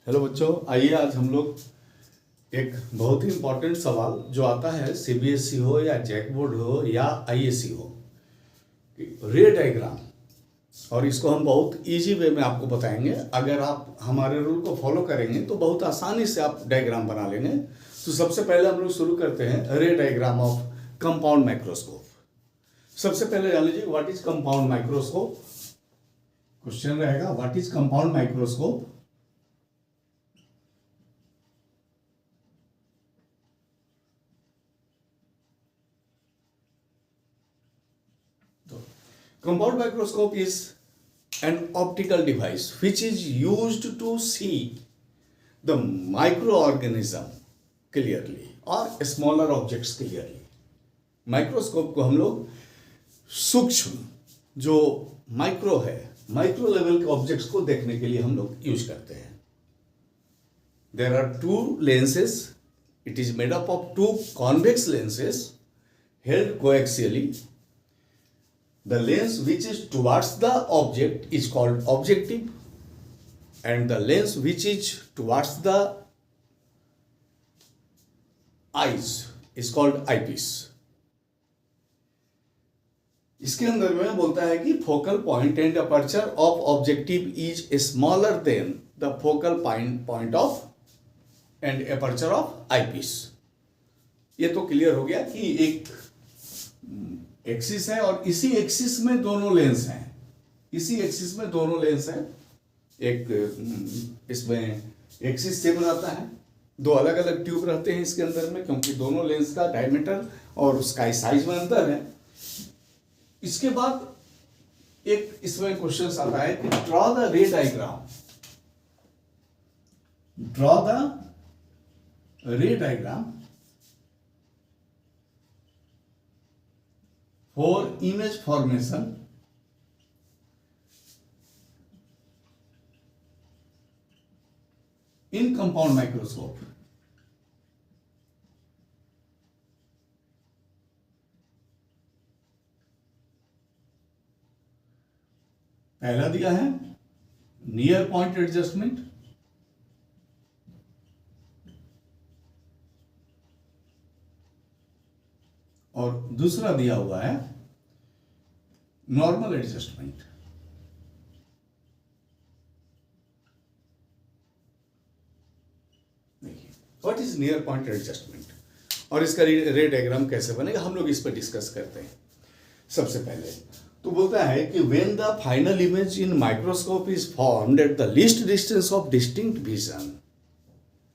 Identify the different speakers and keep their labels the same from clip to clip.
Speaker 1: Hello बच्चों, आइए आज हम लोग एक बहुत ही इम्पोर्टेंट सवाल जो आता है सीबीएसई हो या जैक बोर्ड हो या आईएससी हो, रे डायग्राम। और इसको हम बहुत इजी वे में आपको बताएंगे। अगर आप हमारे रूल को फॉलो करेंगे तो बहुत आसानी से आप डायग्राम बना लेंगे। तो सबसे पहले हम लोग शुरू करते हैं रे डायग्राम ऑफ कंपाउंड माइक्रोस्कोप। सबसे पहले जान लीजिए what is compound microscope. Question रहेगा what is compound microscope. Compound microscope is an optical device which is used to see the microorganism clearly or smaller objects clearly. Microscope को हम लोग सूक्ष्म जो माइक्रो है, माइक्रो लेवल के objects को देखने के लिए हम लोग यूज करते हैं। There are two lenses. It is made up of two convex lenses held coaxially. The lens which is towards the object is called objective, and the lens which is towards the eyes is called eyepiece. इसके अंदर में बोलता है कि focal point and aperture of objective is smaller than the focal point of and aperture of eyepiece. ये तो clear हो गया कि एक एक्सिस है और इसी एक्सिस में दोनों लेंस हैं। इसी एक्सिस में दोनों लेंस हैं। एक इसमें एक्सिस सेम रहता है, दो अलग अलग ट्यूब रहते हैं इसके अंदर में, क्योंकि दोनों लेंस का डायमीटर और उसका साइज में अंतर है। इसके बाद एक इसमें क्वेश्चन आता है कि ड्रॉ द रे डायग्राम। ड्रॉ द रे diagram for image formation in compound microscope। पहला दिया है नियर पॉइंट एडजस्टमेंट, और दूसरा दिया हुआ है नॉर्मल एडजस्टमेंट। देखिए what is near point adjustment और इसका रे डायग्राम कैसे बनेगा, हम लोग इस पर डिस्कस करते हैं। सबसे पहले तो बोलता है कि when the final image in microscope is formed at the least distance of distinct vision.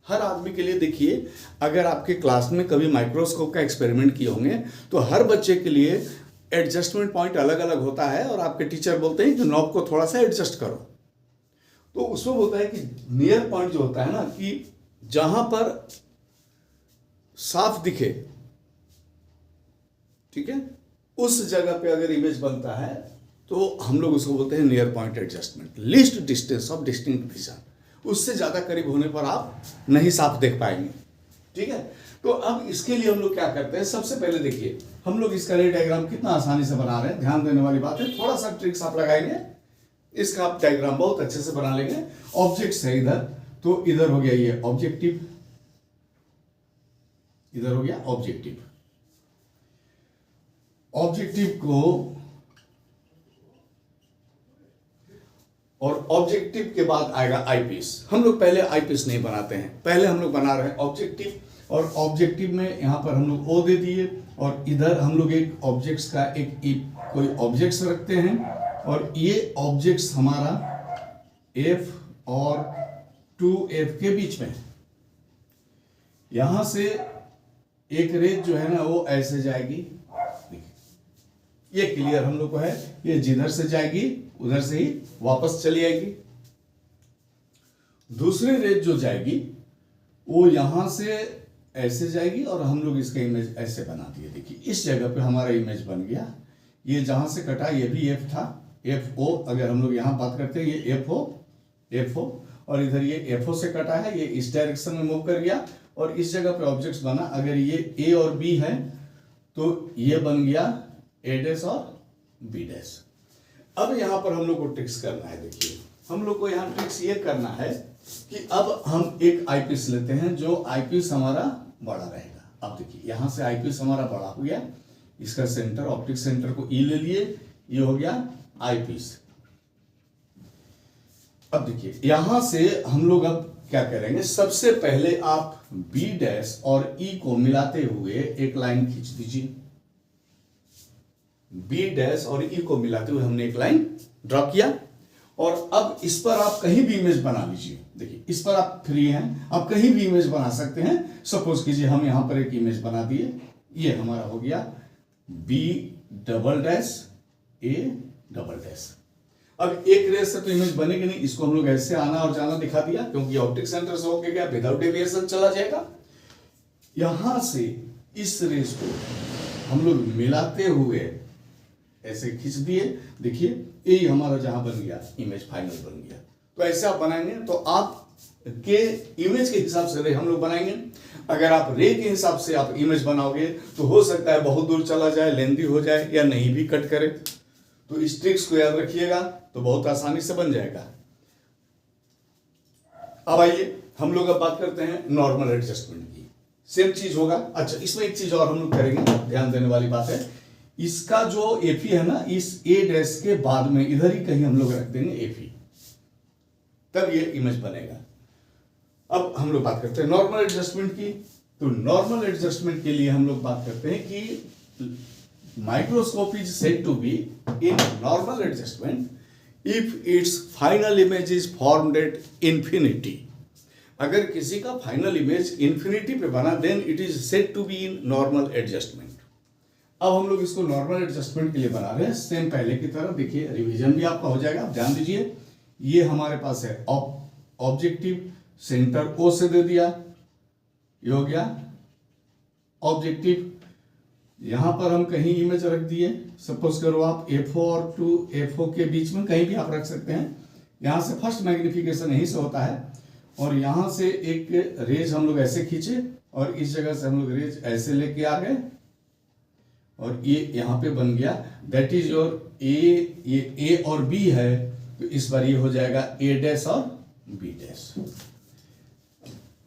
Speaker 1: हर आदमी के लिए देखिए, अगर आपके क्लास में कभी माइक्रोस्कोप का एक्सपेरिमेंट किए होंगे तो हर बच्चे के लिए एडजस्टमेंट पॉइंट अलग अलग होता है और आपके टीचर बोलते हैं कि नॉब को थोड़ा सा एडजस्ट करो। तो उसमें बोलता है कि नियर पॉइंट जो होता है ना, कि जहां पर साफ दिखे, ठीक है, उस जगह पे अगर इमेज बनता है तो हम लोग उसको बोलते हैं near point adjustment. Least distance of distinct vision, उससे ज़्यादा करीब होने पर आप नहीं साफ देख पाएंगे। ठीक है, तो अब इसके लिए हम लोग क्या करते हैं, सबसे पहले देखिए हम लोग इसका रे डायग्राम कितना आसानी से बना रहे हैं। ध्यान देने वाली बात है, थोड़ा सा ट्रिक्स आप लगाएंगे, इसका आप डायग्राम बहुत अच्छे से बना लेंगे। ऑब्जेक्ट्स है इधर, तो इधर हो गया ये ऑब्जेक्टिव, इधर हो गया ऑब्जेक्टिव। ऑब्जेक्टिव को और ऑब्जेक्टिव के बाद आएगा आईपीस। हम लोग पहले आईपीस नहीं बनाते हैं, पहले हम लोग बना रहे हैं ऑब्जेक्टिव। और ऑब्जेक्टिव में यहाँ पर हम लोग ओ दे दिए और इधर हम लोग एक ऑब्जेक्ट्स का एक कोई ऑब्जेक्ट्स रखते हैं, और ये ऑब्जेक्ट्स हमारा एफ और 2F के बीच में। यहां से एक रेज जो है ना वो ऐसे जाएगी, ये क्लियर हम लोग को है, ये जिधर से जाएगी उधर से ही वापस चली आएगी। दूसरी रेज जो जाएगी वो यहां से ऐसे जाएगी और हम लोग इसका इमेज ऐसे बना दिए। देखिए इस जगह पे हमारा इमेज बन गया। ये जहां से कटा ये भी एफ था, एफ ओ। अगर हम लोग यहां बात करते हैं ये एफ ओ, और इधर ये एफ ओ से कटा है, ये इस डायरेक्शन में मूव कर गया और इस जगह पे ऑब्जेक्ट्स बना। अगर ये ए और बी है तो ये बन गया ए डैश और बी डैश। अब यहां पर हम लोग को ट्रिक्स करना है। देखिए हम लोग को यहाँ ट्रिक्स ये करना है कि अब हम एक आईपीस लेते हैं जो आईपीस हमारा बड़ा रहेगा। अब देखिए यहां से आईपीस हमारा बड़ा हो गया, इसका सेंटर ऑप्टिक सेंटर को ई ले लिए, ये हो गया आईपीस। अब देखिए यहां से हम लोग अब क्या करेंगे, सबसे पहले आप बी डैश और ई को मिलाते हुए एक लाइन खींच दीजिए। बी डैश और ई को मिलाते हुए हमने एक लाइन ड्रॉ किया, और अब इस पर आप कहीं भी इमेज बना लीजिए। देखिए इस पर आप फ्री हैं, आप कहीं भी इमेज बना सकते हैं। सपोज कीजिए हम यहां पर एक इमेज बना दिए, ये हमारा हो गया B double dash A double dash. अब एक रेस से तो इमेज बनेगी नहीं, इसको हम लोग ऐसे आना और जाना दिखा दिया, क्योंकि ऑप्टिक सेंटर से होके गया, विदाउट डेविएशन चला जाएगा। यहां से इस रेस को हम लोग मिलाते हुए ऐसे खींच दिए। देखिए ये हमारा जहां बन गया इमेज फाइनल बन गया। तो ऐसे आप बनाएंगे तो आप के इमेज के हिसाब से रे हम लोग बनाएंगे। अगर आप रे के हिसाब से आप इमेज बनाओगे तो हो सकता है बहुत दूर चला जाए, लेंथी हो जाए, या नहीं भी कट करे। तो इस ट्रिक्स को याद रखिएगा, तो बहुत आसानी से बन जाएगा। अब आइए हम लोग अब बात करते हैं नॉर्मल एडजस्टमेंट की। सेम चीज होगा। अच्छा, इसमें एक चीज और हम लोग करेंगे, ध्यान देने वाली बात है, इसका जो एफी है ना, इस ए डैश के बाद में इधर ही कहीं हम लोग रख देंगे एफी, तब ये इमेज बनेगा। अब हम लोग बात करते हैं नॉर्मल एडजस्टमेंट की। तो नॉर्मल एडजस्टमेंट के लिए हम लोग बात करते हैं कि microscope is said to be in normal adjustment if its final image is formed at infinity. अगर किसी का फाइनल इमेज इंफिनिटी पे बना, then it is said to be in normal adjustment. अब हम लोग इसको नॉर्मल एडजस्टमेंट के लिए बना रहे हैं, सेम पहले की तरह। देखिए रिवीजन भी आपका हो जाएगा, आप ध्यान दीजिए। ये हमारे पास है ऑब्जेक्टिव, सेंटर ओ से दे दिया, ये हो गया ऑब्जेक्टिव। यहां पर हम कहीं इमेज रख दिए, सपोज करो आप F0 और 2F0 के बीच में कहीं भी आप रख सकते हैं। यहां से फर्स्ट मैग्निफिकेशन यहीं से होता है, और यहां से एक रेज हम लोग ऐसे खींचे, और इस जगह से हम लोग रेज ऐसे लेके आ गए, और ये यहां पे बन गया। दैट इज योर ए, ये ए और बी है, तो इस बार ये हो जाएगा ए डैश और बी डैश।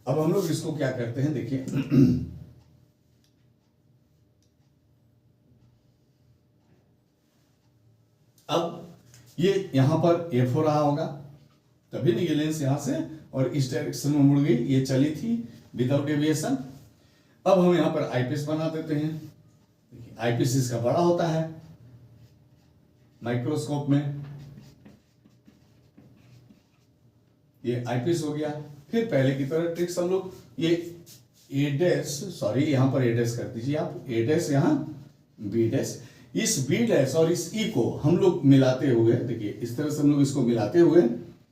Speaker 1: अब हम लोग इसको क्या करते हैं, देखिए अब ये यहां पर F हो रहा होगा, तभी ना ये लेंस यहां से और इस डायरेक्शन में मुड़ गई, ये चली थी विदाउट डेविएशन। अब हम यहां पर आईपीस बना देते हैं। देखिए आईपीस इसका बड़ा होता है माइक्रोस्कोप में, ये आईपीस हो गया। फिर पहले की तरह ट्रिक्स हम लोग, ये ए डैश, सॉरी यहां पर ए डैश कर दीजिए आप, ए डैश यहां बी डैश। इस बी डैश और इस ई को हम लोग मिलाते हुए, देखिए इस तरह से हम लोग इसको मिलाते हुए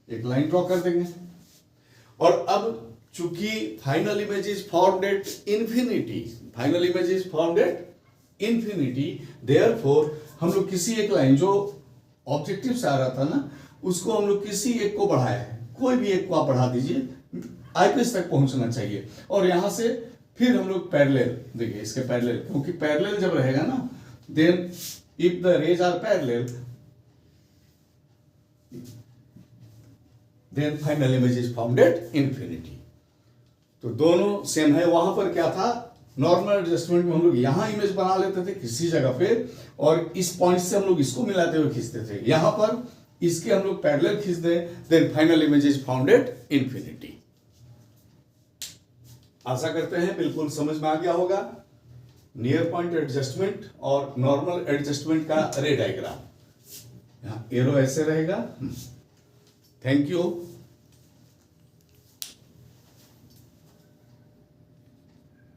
Speaker 1: एक लाइन ड्रॉ कर देंगे। और अब चूंकि final image is formed at infinity, final image is formed at infinity, therefore हम लोग किसी एक लाइन जो ऑब्जेक्टिव से आ रहा था ना, उसको हम लोग किसी एक को बढ़ाया है, कोई भी एक को आप बढ़ा दीजिए, आईपीएस तक पहुंचना चाहिए। और यहां से फिर हम लोग पैरेलल, देखिए इसके पैरेलल, क्योंकि पैरेलल जब रहेगा ना, then if the rays are parallel, then final image is formed at infinity। तो दोनों सेम है। वहां पर क्या था, नॉर्मल एडजस्टमेंट में हम लोग यहां इमेज बना लेते थे किसी जगह पे, और इस पॉइंट से हम लोग इसको मिलाते हुए खींचते थे। यहां पर इसके हम लोग पैरेलल खींच दें, then final image is found at infinity. आशा करते हैं बिल्कुल समझ में आ गया होगा नियर पॉइंट एडजस्टमेंट और नॉर्मल एडजस्टमेंट का रे डायग्राम। यहां एरो ऐसे रहेगा। Thank you.